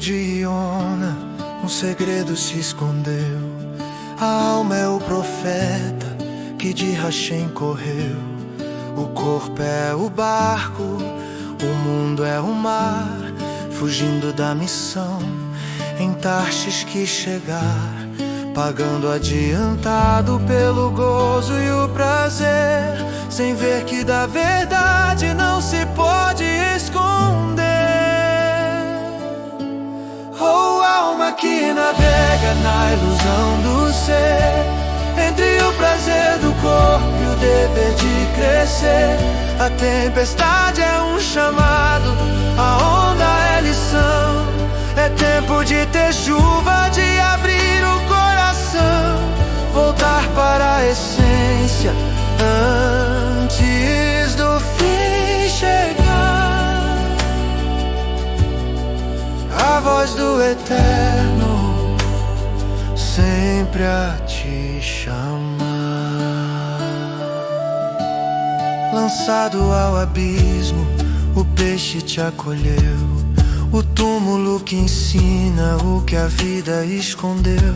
de Iona, um segredo se escondeu. A alma é o profeta que de Hashem correu. O corpo é o barco, o mundo é o mar, fugindo da missão, em Tarshish quis chegar, pagando adiantado pelo gozo e o prazer, sem ver que da verdade não se pode esconder. Oh, alma que navega na ilusão do ser, entre o prazer do corpo e o dever de crescer. A tempestade é um chamado, a onda é lição. É tempo de ter chuva, de abrir o coração, voltar para a essência antes do fim chegar. A voz do Eterno sempre a te chamar. Lançado ao abismo, o peixe te acolheu. O túmulo que ensina o que a vida escondeu.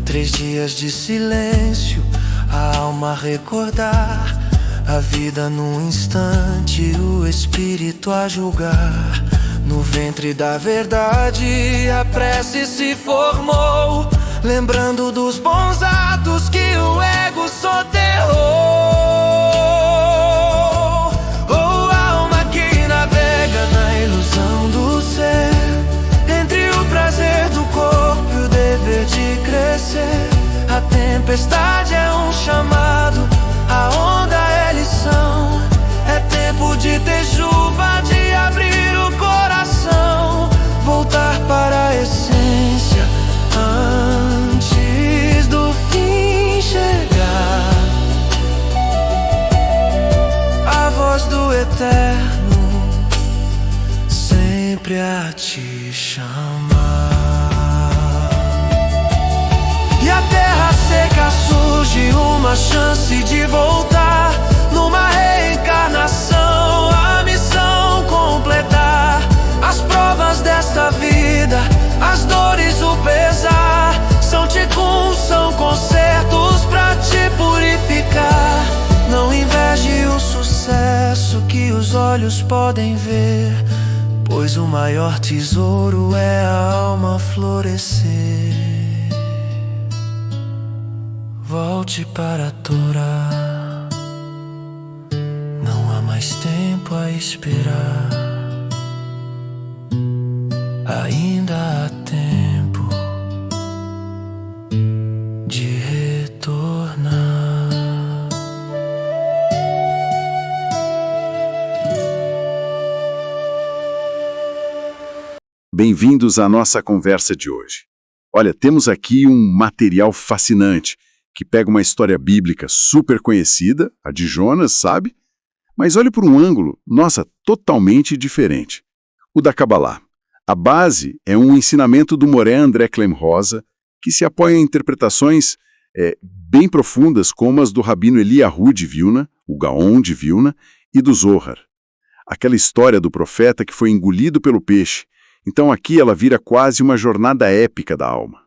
3 dias de silêncio, a alma recordar a vida num instante, o espírito a julgar. No ventre da verdade a prece se formou, lembrando dos bons atos que o ego soterrou. Oh, alma que navega na ilusão do ser, entre o prazer do corpo e o dever de crescer. A tempestade é um chamado, a onda é lição. É tempo de ter chuva, de abrir o coração, voltar para a essência antes do fim chegar. A voz do Eterno sempre a te chamar. E a terra seca surge uma chance de voltar, numa reencarnação a missão completar. As provas desta vida, as dores, o pesar, são tikkun, são concertos pra te purificar. Não inveje o sucesso que os olhos podem ver, pois o maior tesouro é a alma florescer. Volte para a Torá, não há mais tempo a esperar. Ainda há tempo de retornar. Bem-vindos à nossa conversa de hoje. Olha, temos aqui um material fascinante que pega uma história bíblica super conhecida, a de Jonas, sabe? Mas olha por um ângulo, nossa, totalmente diferente. O da Kabbalah. A base é um ensinamento do Moré André Clem Rosa, que se apoia em interpretações bem profundas como as do Rabino Eliyahu de Vilna, o Gaon de Vilna, e do Zohar. Aquela história do profeta que foi engolido pelo peixe. Então aqui ela vira quase uma jornada épica da alma.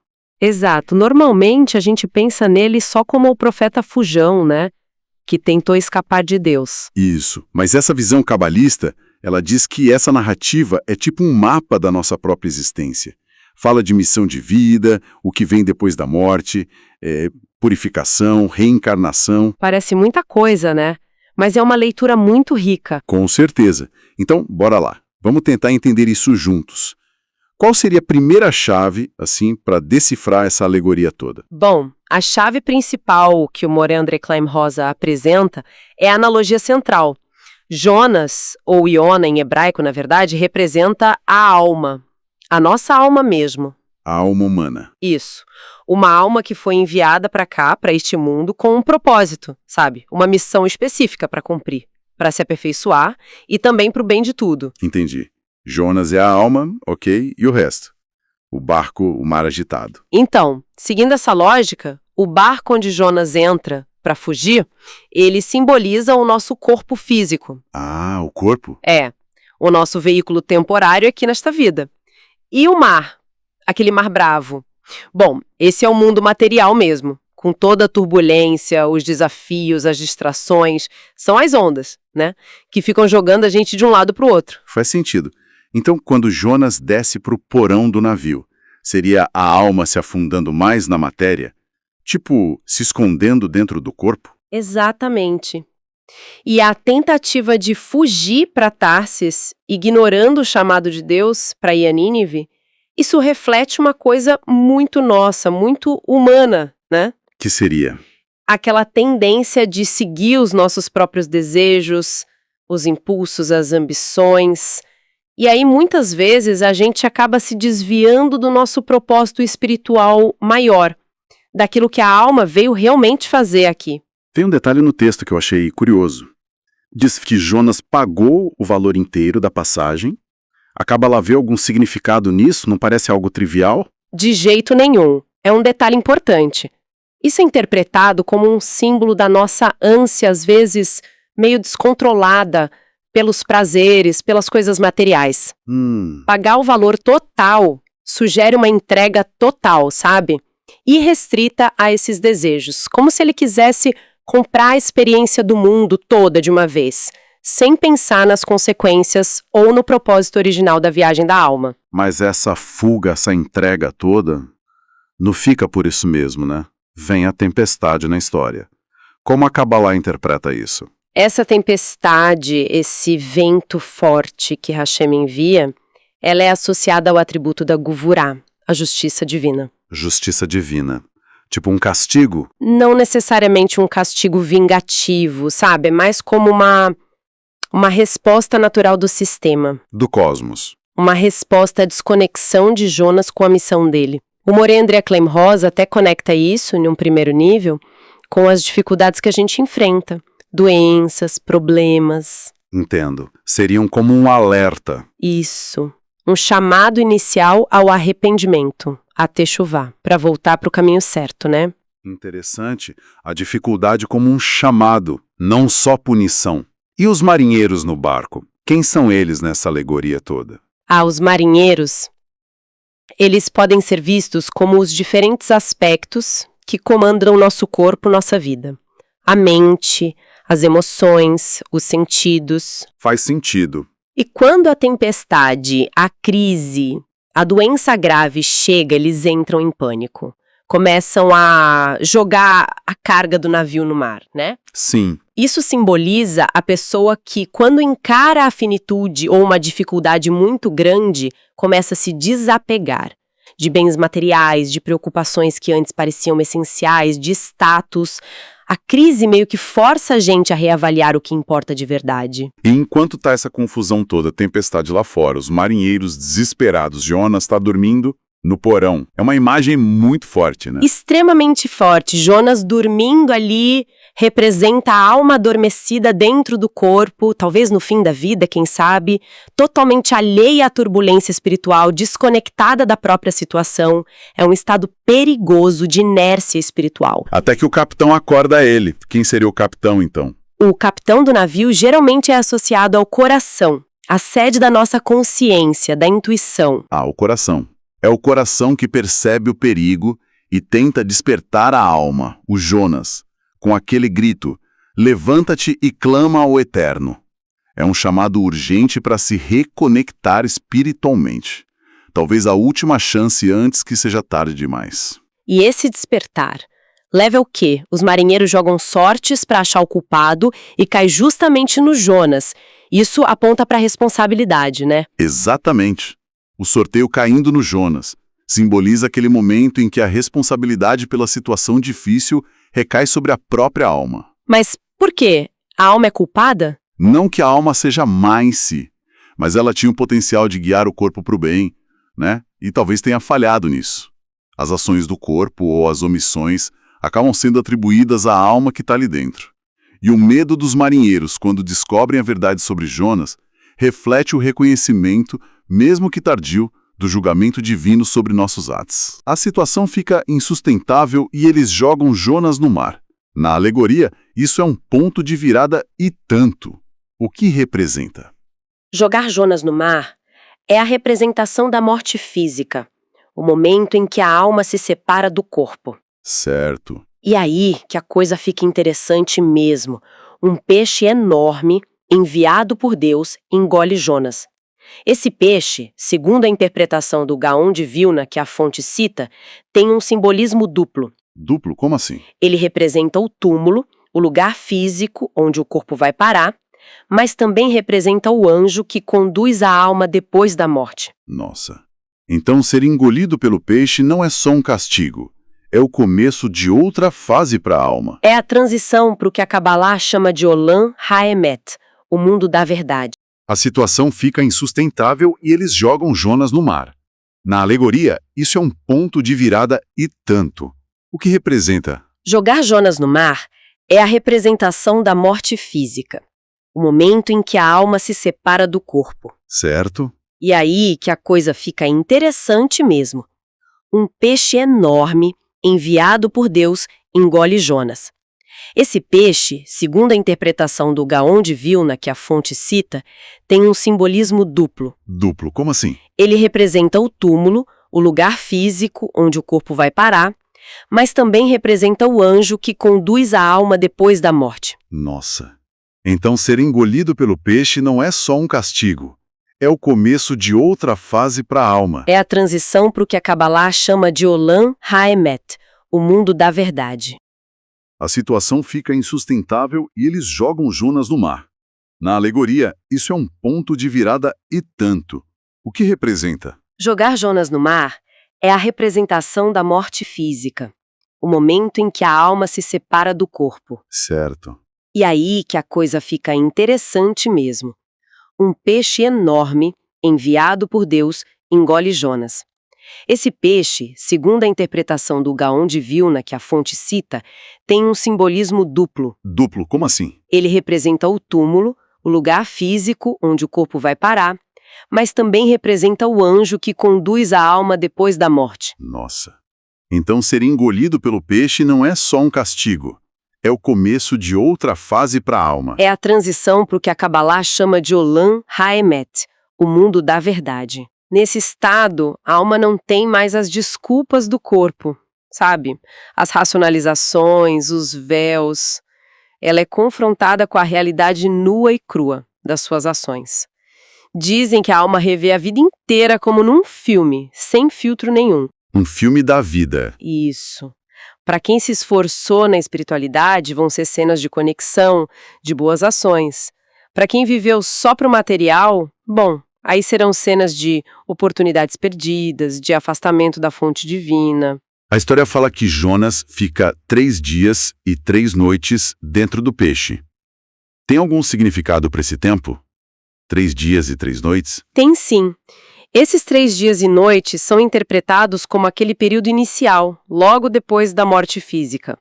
Exato. Normalmente a gente pensa nele só como o profeta fujão, né? Que tentou escapar de Deus. Isso. Mas essa visão cabalista, ela diz que essa narrativa é tipo um mapa da nossa própria existência. Fala de missão de vida, o que vem depois da morte, purificação, reencarnação. Parece muita coisa, né? Mas é uma leitura muito rica. Com certeza. Então, bora lá. Vamos tentar entender isso juntos. Qual seria a primeira chave, assim, para decifrar essa alegoria toda? Bom, a chave principal que o Moré André Clem Rosa apresenta é a analogia central. Jonas, ou Iona em hebraico, na verdade, representa a alma. A nossa alma mesmo. A alma humana. Isso. Uma alma que foi enviada para cá, para este mundo, com um propósito, sabe? Uma missão específica para cumprir, para se aperfeiçoar e também para o bem de tudo. Entendi. Jonas é a alma, ok, e o resto? O barco, o mar agitado. Então, seguindo essa lógica, o barco onde Jonas entra para fugir, ele simboliza o nosso corpo físico. Ah, o corpo? É, o nosso veículo temporário aqui nesta vida. E o mar? Aquele mar bravo. Bom, esse é o mundo material mesmo, com toda a turbulência, os desafios, as distrações. São as ondas, né? Que ficam jogando a gente de um lado para o outro. Faz sentido. Então, quando Jonas desce para o porão do navio, seria a alma se afundando mais na matéria? Tipo, se escondendo dentro do corpo? Exatamente. E a tentativa de fugir para Tarsis, ignorando o chamado de Deus para ir a Nínive, isso reflete uma coisa muito nossa, muito humana, né? Que seria? Aquela tendência de seguir os nossos próprios desejos, os impulsos, as ambições. E aí, muitas vezes, a gente acaba se desviando do nosso propósito espiritual maior, daquilo que a alma veio realmente fazer aqui. Tem um detalhe no texto que eu achei curioso. Diz que Jonas pagou o valor inteiro da passagem. Acaba lá ver algum significado nisso? Não parece algo trivial? De jeito nenhum. É um detalhe importante. Isso é interpretado como um símbolo da nossa ânsia, às vezes, meio descontrolada pelos prazeres, pelas coisas materiais. Pagar o valor total sugere uma entrega total, sabe? Irrestrita a esses desejos, como se ele quisesse comprar a experiência do mundo toda de uma vez, sem pensar nas consequências ou no propósito original da viagem da alma. Mas essa fuga, essa entrega toda, não fica por isso mesmo, né? Vem a tempestade na história. Como a Kabbalah interpreta isso? Essa tempestade, esse vento forte que Hashem envia, ela é associada ao atributo da Guvurá, a justiça divina. Justiça divina. Tipo um castigo? Não necessariamente um castigo vingativo, sabe? É mais como uma resposta natural do sistema. Do cosmos. Uma resposta à desconexão de Jonas com a missão dele. O Moré André Kleim Rosa até conecta isso, em um primeiro nível, com as dificuldades que a gente enfrenta. Doenças, problemas. Entendo. Seriam como um alerta. Isso. Um chamado inicial ao arrependimento, a techuvá, para voltar para o caminho certo, né? Interessante. A dificuldade como um chamado, não só punição. E os marinheiros no barco? Quem são eles nessa alegoria toda? Os marinheiros, eles podem ser vistos como os diferentes aspectos que comandam nosso corpo, nossa vida. A mente, as emoções, os sentidos. Faz sentido. E quando a tempestade, a crise, a doença grave chega, eles entram em pânico. Começam a jogar a carga do navio no mar, né? Sim. Isso simboliza a pessoa que, quando encara a finitude ou uma dificuldade muito grande, começa a se desapegar de bens materiais, de preocupações que antes pareciam essenciais, de status. A crise meio que força a gente a reavaliar o que importa de verdade. E enquanto tá essa confusão toda, tempestade lá fora, os marinheiros desesperados, Jonas está dormindo no porão. É uma imagem muito forte, né? Extremamente forte. Jonas dormindo ali representa a alma adormecida dentro do corpo, talvez no fim da vida, quem sabe, totalmente alheia à turbulência espiritual, desconectada da própria situação. É um estado perigoso de inércia espiritual. Até que o capitão acorda ele. Quem seria o capitão, então? O capitão do navio geralmente é associado ao coração, a sede da nossa consciência, da intuição. O coração. É o coração que percebe o perigo e tenta despertar a alma, o Jonas, com aquele grito: levanta-te e clama ao Eterno. É um chamado urgente para se reconectar espiritualmente. Talvez a última chance antes que seja tarde demais. E esse despertar leva ao quê? Os marinheiros jogam sortes para achar o culpado e cai justamente no Jonas. Isso aponta para a responsabilidade, né? Exatamente. O sorteio caindo no Jonas simboliza aquele momento em que a responsabilidade pela situação difícil recai sobre a própria alma. Mas por quê? A alma é culpada? Não que a alma seja má em si, mas ela tinha o potencial de guiar o corpo para o bem, né? E talvez tenha falhado nisso. As ações do corpo ou as omissões acabam sendo atribuídas à alma que está ali dentro. E o medo dos marinheiros, quando descobrem a verdade sobre Jonas, reflete o reconhecimento, mesmo que tardio, do julgamento divino sobre nossos atos. A situação fica insustentável e eles jogam Jonas no mar. Na alegoria, isso é um ponto de virada e tanto. O que representa? Jogar Jonas no mar é a representação da morte física, o momento em que a alma se separa do corpo. Certo. E aí que a coisa fica interessante mesmo. Um peixe enorme, enviado por Deus, engole Jonas. Esse peixe, segundo a interpretação do Gaon de Vilna, que a fonte cita, tem um simbolismo duplo. Duplo? Como assim? Ele representa o túmulo, o lugar físico onde o corpo vai parar, mas também representa o anjo que conduz a alma depois da morte. Nossa. Então ser engolido pelo peixe não é só um castigo. É o começo de outra fase para a alma. É a transição para o que a Kabbalah chama de Olam HaEmet, o mundo da verdade. A situação fica insustentável e eles jogam Jonas no mar. Na alegoria, isso é um ponto de virada e tanto. O que representa? Jogar Jonas no mar é a representação da morte física, o momento em que a alma se separa do corpo. Certo? E aí que a coisa fica interessante mesmo. Um peixe enorme, enviado por Deus, engole Jonas. Esse peixe, segundo a interpretação do Gaon de Vilna, que a fonte cita, tem um simbolismo duplo. Duplo, como assim? Ele representa o túmulo, o lugar físico onde o corpo vai parar, mas também representa o anjo que conduz a alma depois da morte. Nossa. Então ser engolido pelo peixe não é só um castigo. É o começo de outra fase para a alma. É a transição para o que a Kabbalah chama de Olam HaEmet, o mundo da verdade. A situação fica insustentável e eles jogam Jonas no mar. Na alegoria, isso é um ponto de virada e tanto. O que representa? Jogar Jonas no mar é a representação da morte física, o momento em que a alma se separa do corpo. Certo. E aí que a coisa fica interessante mesmo. Um peixe enorme, enviado por Deus, engole Jonas. Esse peixe, segundo a interpretação do Gaon de Vilna, que a fonte cita, tem um simbolismo duplo. Duplo, como assim? Ele representa o túmulo, o lugar físico onde o corpo vai parar, mas também representa o anjo que conduz a alma depois da morte. Nossa. Então ser engolido pelo peixe não é só um castigo. É o começo de outra fase para a alma. É a transição para o que a Kabbalah chama de Olam HaEmet, o mundo da verdade. Nesse estado, a alma não tem mais as desculpas do corpo, sabe? As racionalizações, os véus. Ela é confrontada com a realidade nua e crua das suas ações. Dizem que a alma revê a vida inteira como num filme, sem filtro nenhum. Um filme da vida. Isso. Para quem se esforçou na espiritualidade, vão ser cenas de conexão, de boas ações. Para quem viveu só pro material, bom, aí serão cenas de oportunidades perdidas, de afastamento da fonte divina. A história fala que Jonas fica 3 dias e 3 noites dentro do peixe. Tem algum significado para esse tempo? 3 dias e 3 noites? Tem sim. Esses 3 dias e noites são interpretados como aquele período inicial, logo depois da morte física.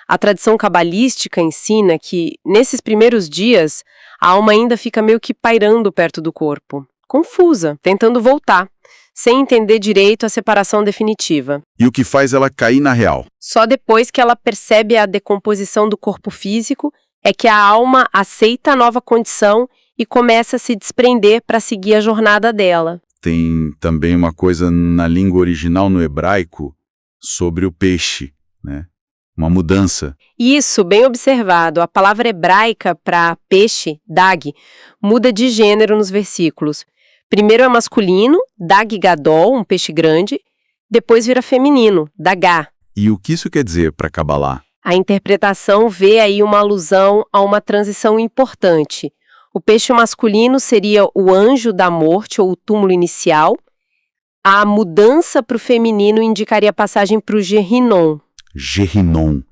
A tradição cabalística ensina que, nesses primeiros dias, a alma ainda fica meio que pairando perto do corpo, confusa, tentando voltar, sem entender direito a separação definitiva. E o que faz ela cair na real? Só depois que ela percebe a decomposição do corpo físico é que a alma aceita a nova condição e começa a se desprender para seguir a jornada dela. Tem também uma coisa na língua original no hebraico sobre o peixe, né? Uma mudança. Isso, bem observado. A palavra hebraica para peixe, dag, muda de gênero nos versículos. Primeiro é masculino, dag gadol, um peixe grande, depois vira feminino, dagá. E o que isso quer dizer para Kabbalah? A interpretação vê aí uma alusão a uma transição importante. O peixe masculino seria o anjo da morte ou o túmulo inicial. A mudança para o feminino indicaria a passagem para o Gehinom. Gehinom.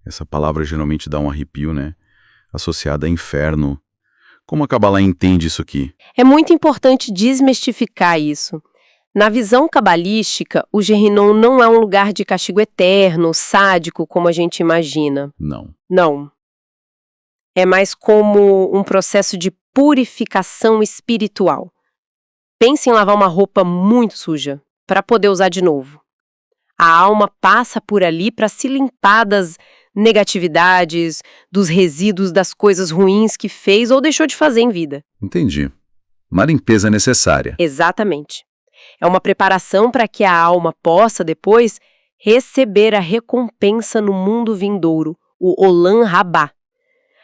Essa palavra geralmente dá um arrepio, né? Associada a inferno. Como a Kabbalah entende isso aqui? É muito importante desmistificar isso. Na visão cabalística, o Gehinom não é um lugar de castigo eterno, sádico, como a gente imagina. Não. Não. É mais como um processo de purificação espiritual. Pense em lavar uma roupa muito suja, para poder usar de novo. A alma passa por ali para se limpar das negatividades, dos resíduos das coisas ruins que fez ou deixou de fazer em vida. Entendi. Uma limpeza necessária. Exatamente. É uma preparação para que a alma possa, depois, receber a recompensa no mundo vindouro, o Olam Rabá.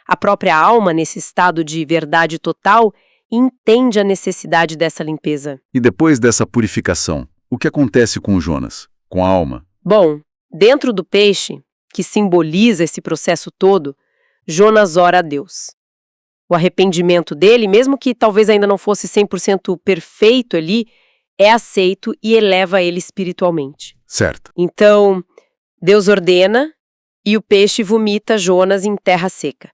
A própria alma, nesse estado de verdade total, entende a necessidade dessa limpeza. E depois dessa purificação, o que acontece com o Jonas, com a alma? Bom, dentro do peixe, que simboliza esse processo todo, Jonas ora a Deus. O arrependimento dele, mesmo que talvez ainda não fosse 100% perfeito ali, é aceito e eleva ele espiritualmente. Certo. Então, Deus ordena e o peixe vomita Jonas em terra seca.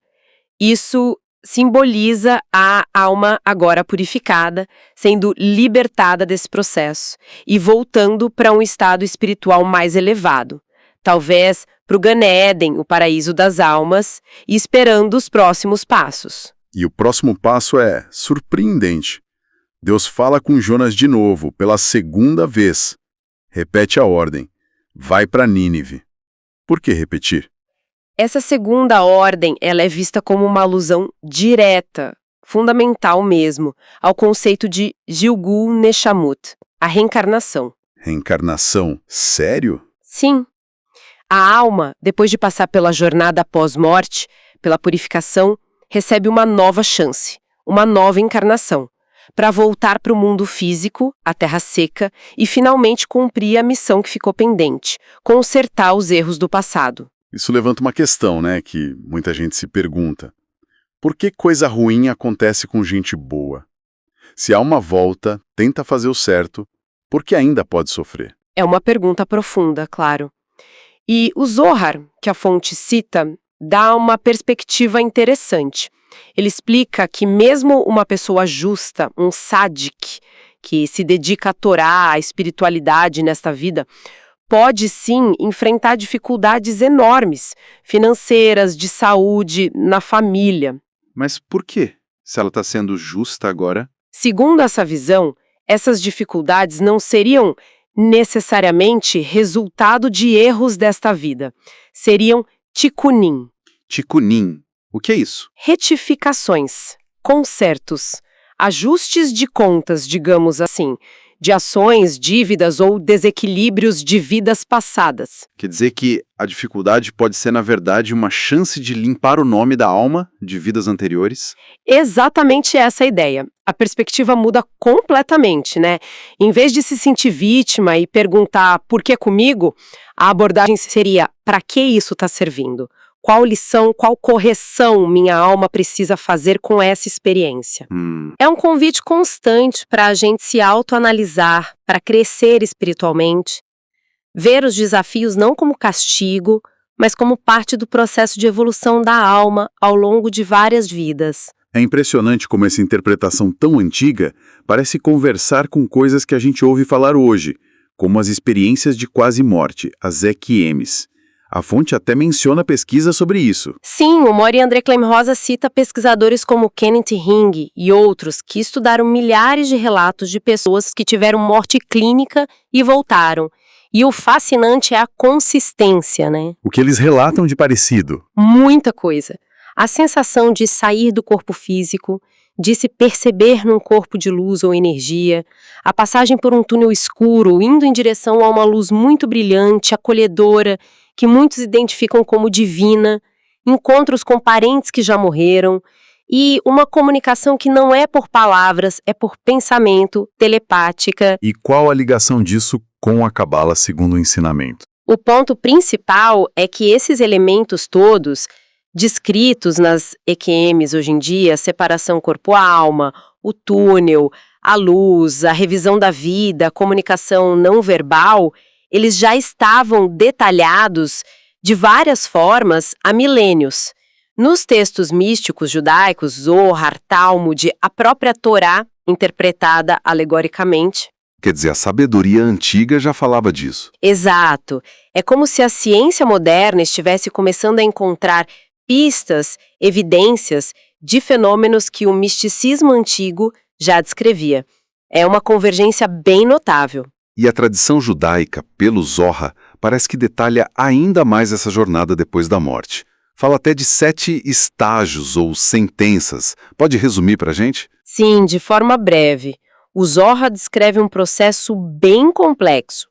Isso simboliza a alma agora purificada, sendo libertada desse processo e voltando para um estado espiritual mais elevado. Talvez para o Gan Eden, o paraíso das almas, e esperando os próximos passos. E o próximo passo é surpreendente. Deus fala com Jonas de novo, pela segunda vez. Repete a ordem. Vai para Nínive. Por que repetir? Essa segunda ordem, ela é vista como uma alusão direta, fundamental mesmo, ao conceito de Gilgul Neshamut, a reencarnação. Reencarnação? Sério? Sim. A alma, depois de passar pela jornada pós-morte, pela purificação, recebe uma nova chance, uma nova encarnação, para voltar para o mundo físico, a terra seca, e finalmente cumprir a missão que ficou pendente, consertar os erros do passado. Isso levanta uma questão, né, que muita gente se pergunta. Por que coisa ruim acontece com gente boa? Se há uma volta, tenta fazer o certo, por que ainda pode sofrer? É uma pergunta profunda, claro. E o Zohar, que a fonte cita, dá uma perspectiva interessante. Ele explica que mesmo uma pessoa justa, um sádic, que se dedica à Torá, à espiritualidade nesta vida, pode sim enfrentar dificuldades enormes, financeiras, de saúde, na família. Mas por quê? Se ela está sendo justa agora? Segundo essa visão, essas dificuldades não seriam necessariamente resultado de erros desta vida. Seriam tikkunim. Tikkunim. O que é isso? Retificações, consertos, ajustes de contas, digamos assim, de ações, dívidas ou desequilíbrios de vidas passadas. Quer dizer que a dificuldade pode ser, na verdade, uma chance de limpar o nome da alma de vidas anteriores? Exatamente essa a ideia. A perspectiva muda completamente, né? Em vez de se sentir vítima e perguntar por que comigo, a abordagem seria: para que isso está servindo? Qual lição, qual correção minha alma precisa fazer com essa experiência? É um convite constante para a gente se autoanalisar, para crescer espiritualmente, ver os desafios não como castigo, mas como parte do processo de evolução da alma ao longo de várias vidas. É impressionante como essa interpretação tão antiga parece conversar com coisas que a gente ouve falar hoje, como as experiências de quase morte, as EQMs. A fonte até menciona pesquisa sobre isso. Sim, o Mori André Klein Rosa cita pesquisadores como Kenneth Ring e outros que estudaram milhares de relatos de pessoas que tiveram morte clínica e voltaram. E o fascinante é a consistência, né? O que eles relatam de parecido? Muita coisa. A sensação de sair do corpo físico, de se perceber num corpo de luz ou energia, a passagem por um túnel escuro, indo em direção a uma luz muito brilhante, acolhedora, que muitos identificam como divina, encontros com parentes que já morreram, e uma comunicação que não é por palavras, é por pensamento, telepática. E qual a ligação disso com a Cabala segundo o ensinamento? O ponto principal é que esses elementos todos, descritos nas EQMs hoje em dia, separação corpo-alma, o túnel, a luz, a revisão da vida, a comunicação não verbal, eles já estavam detalhados de várias formas há milênios. Nos textos místicos judaicos, Zohar, Talmud, a própria Torá, interpretada alegoricamente. Quer dizer, a sabedoria antiga já falava disso. Exato. É como se a ciência moderna estivesse começando a encontrar pistas, evidências de fenômenos que o misticismo antigo já descrevia. É uma convergência bem notável. E a tradição judaica, pelo Zohar, parece que detalha ainda mais essa jornada depois da morte. Fala até de 7 estágios ou sentenças. Pode resumir pra gente? Sim, de forma breve. O Zohar descreve um processo bem complexo.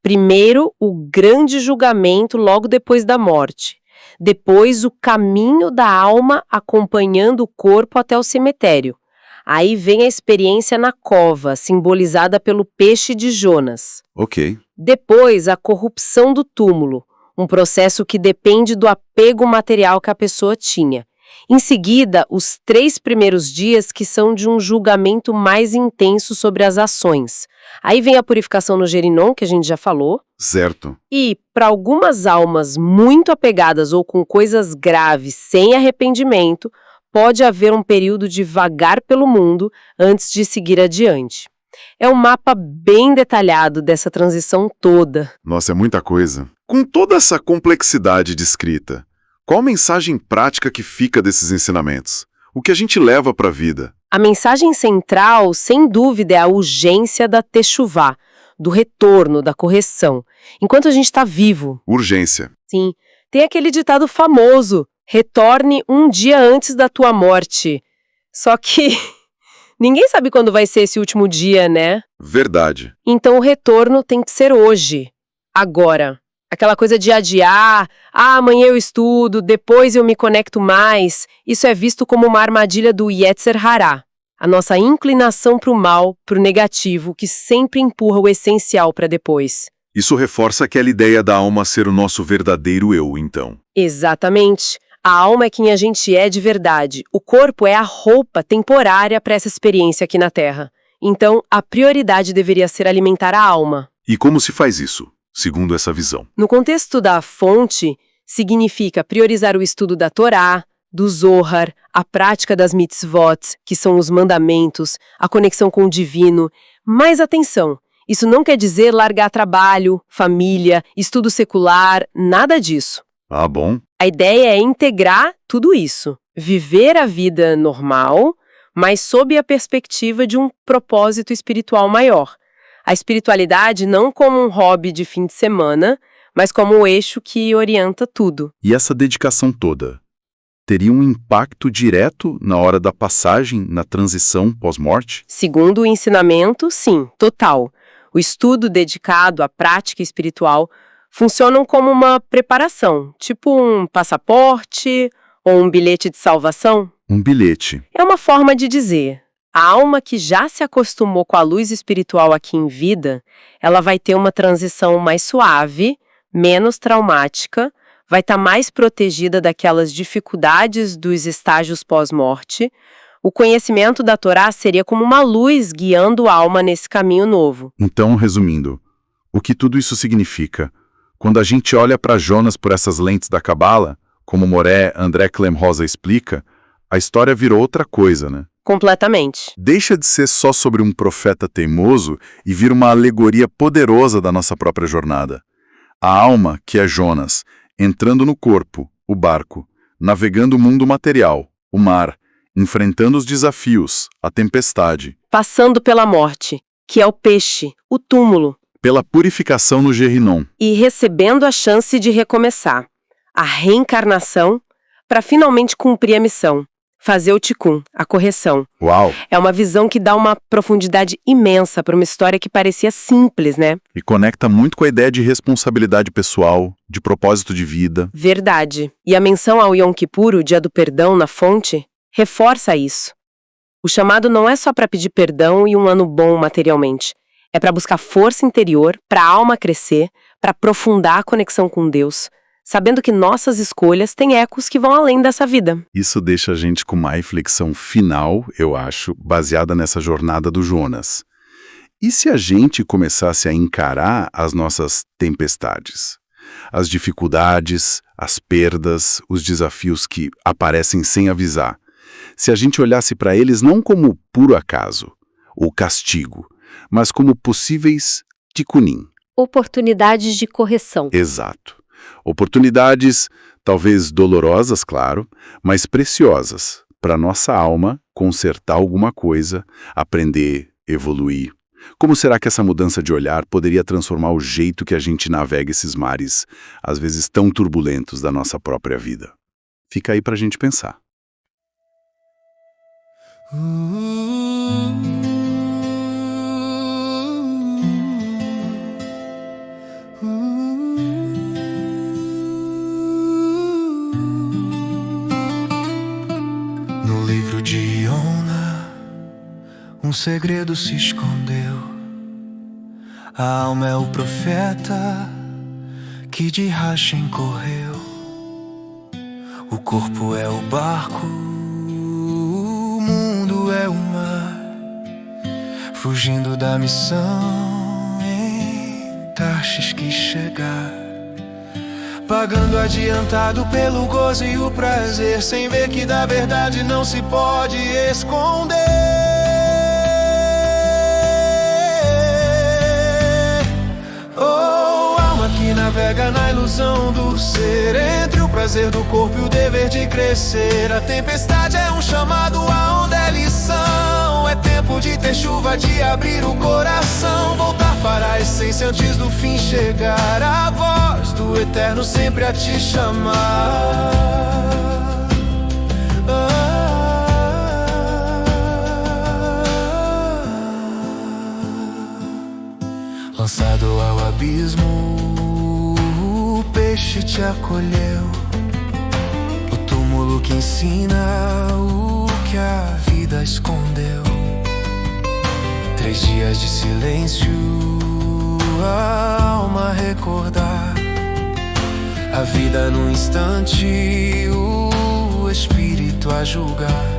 Primeiro, o grande julgamento logo depois da morte. Depois, o caminho da alma acompanhando o corpo até o cemitério. Aí vem a experiência na cova, simbolizada pelo peixe de Jonas. Ok. Depois, a corrupção do túmulo, um processo que depende do apego material que a pessoa tinha. Em seguida, os 3 primeiros dias que são de um julgamento mais intenso sobre as ações. Aí vem a purificação no Gerinon, que a gente já falou. Certo. E, para algumas almas muito apegadas ou com coisas graves sem arrependimento, pode haver um período de vagar pelo mundo antes de seguir adiante. É um mapa bem detalhado dessa transição toda. Nossa, é muita coisa. Com toda essa complexidade descrita, qual a mensagem prática que fica desses ensinamentos? O que a gente leva para a vida? A mensagem central, sem dúvida, é a urgência da techuvá, do retorno, da correção, enquanto a gente está vivo. Urgência. Sim, tem aquele ditado famoso, retorne um dia antes da tua morte. Só que ninguém sabe quando vai ser esse último dia, né? Verdade. Então o retorno tem que ser hoje, agora. Aquela coisa de adiar, amanhã eu estudo, depois eu me conecto mais, isso é visto como uma armadilha do Yetzer Hará, a nossa inclinação para o mal, para o negativo, que sempre empurra o essencial para depois. Isso reforça aquela ideia da alma ser o nosso verdadeiro eu, então. Exatamente. A alma é quem a gente é de verdade. O corpo é a roupa temporária para essa experiência aqui na Terra. Então, a prioridade deveria ser alimentar a alma. E como se faz isso, segundo essa visão? No contexto da fonte, significa priorizar o estudo da Torá, do Zohar, a prática das mitzvot, que são os mandamentos, a conexão com o divino. Mas atenção, isso não quer dizer largar trabalho, família, estudo secular, nada disso. Ah, bom. A ideia é integrar tudo isso, viver a vida normal, mas sob a perspectiva de um propósito espiritual maior. A espiritualidade não como um hobby de fim de semana, mas como o eixo que orienta tudo. E essa dedicação toda teria um impacto direto na hora da passagem, na transição pós-morte? Segundo o ensinamento, sim, total. O estudo dedicado à prática espiritual funcionam como uma preparação, tipo um passaporte ou um bilhete de salvação. Um bilhete. É uma forma de dizer, a alma que já se acostumou com a luz espiritual aqui em vida, ela vai ter uma transição mais suave, menos traumática, vai estar mais protegida daquelas dificuldades dos estágios pós-morte. O conhecimento da Torá seria como uma luz guiando a alma nesse caminho novo. Então, resumindo, o que tudo isso significa? Quando a gente olha para Jonas por essas lentes da Cabala, como Moré André Clem Rosa explica, a história virou outra coisa, né? Completamente. Deixa de ser só sobre um profeta teimoso e vira uma alegoria poderosa da nossa própria jornada. A alma, que é Jonas, entrando no corpo, o barco, navegando o mundo material, o mar, enfrentando os desafios, a tempestade. Passando pela morte, que é o peixe, o túmulo. Pela purificação no Gerinon. E recebendo a chance de recomeçar. A reencarnação para finalmente cumprir a missão. Fazer o tikkun, a correção. Uau! É uma visão que dá uma profundidade imensa para uma história que parecia simples, né? E conecta muito com a ideia de responsabilidade pessoal, de propósito de vida. Verdade. E a menção ao Yom Kippur, o dia do perdão, na fonte, reforça isso. O chamado não é só para pedir perdão e um ano bom materialmente. É para buscar força interior, para a alma crescer, para aprofundar a conexão com Deus, sabendo que nossas escolhas têm ecos que vão além dessa vida. Isso deixa a gente com uma reflexão final, eu acho, baseada nessa jornada do Jonas. E se a gente começasse a encarar as nossas tempestades? As dificuldades, as perdas, os desafios que aparecem sem avisar. Se a gente olhasse para eles não como puro acaso, ou castigo, mas como possíveis tikkunim. Oportunidades de correção. Exato. Oportunidades, talvez dolorosas, claro, mas preciosas, para nossa alma consertar alguma coisa, aprender, evoluir. Como será que essa mudança de olhar poderia transformar o jeito que a gente navega esses mares, às vezes tão turbulentos da nossa própria vida? Fica aí pra gente pensar. No livro de Iona, um segredo se escondeu. A alma é o profeta que de Rachem correu. O corpo é o barco, o mundo é o mar, fugindo da missão em Tarshish que chegar, pagando adiantado pelo gozo e o prazer, sem ver que da verdade não se pode esconder. Oh, alma que navega na ilusão do ser, entre o prazer do corpo e o dever de crescer. A tempestade é um chamado, a onda é lição. É tempo de ter chuva, de abrir o coração, voltar para a essência antes do fim chegar. A voz do eterno sempre a te chamar. Lançado ao abismo, o peixe te acolheu. O túmulo que ensina o que a vida escondeu. 3 dias de silêncio, a alma recordar a vida num instante, o espírito a julgar.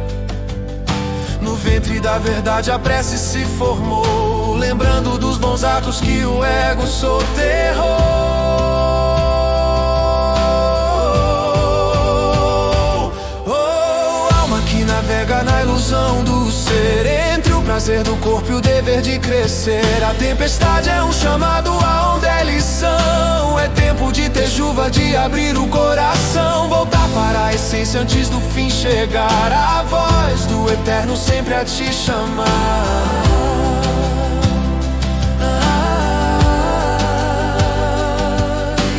No ventre da verdade a prece se formou, lembrando dos bons atos que o ego soterrou. Oh, alma que navega na ilusão do ser, entre o prazer do corpo e o dever de crescer. A tempestade é um chamado, a onda é lição. É tempo de ter chuva, de abrir o coração, voltar para a essência antes do fim chegar. A voz do eterno sempre a te chamar.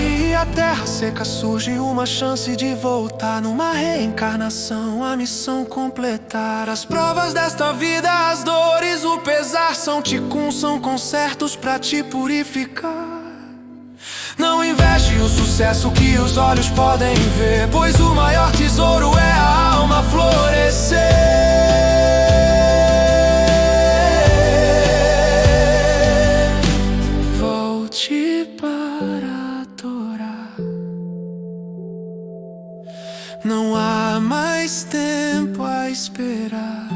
E a terra seca surge uma chance de voltar, numa reencarnação a missão completar. As provas desta vida, as dores, o pesar são tikkun, são concertos pra te purificar. Não inveje o sucesso que os olhos podem ver, pois o maior tesouro é a alma florescer. Volte para adorar. Não há mais tempo a esperar.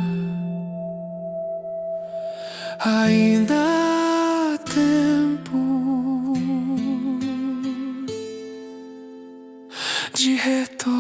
Ainda há tempo de retorno.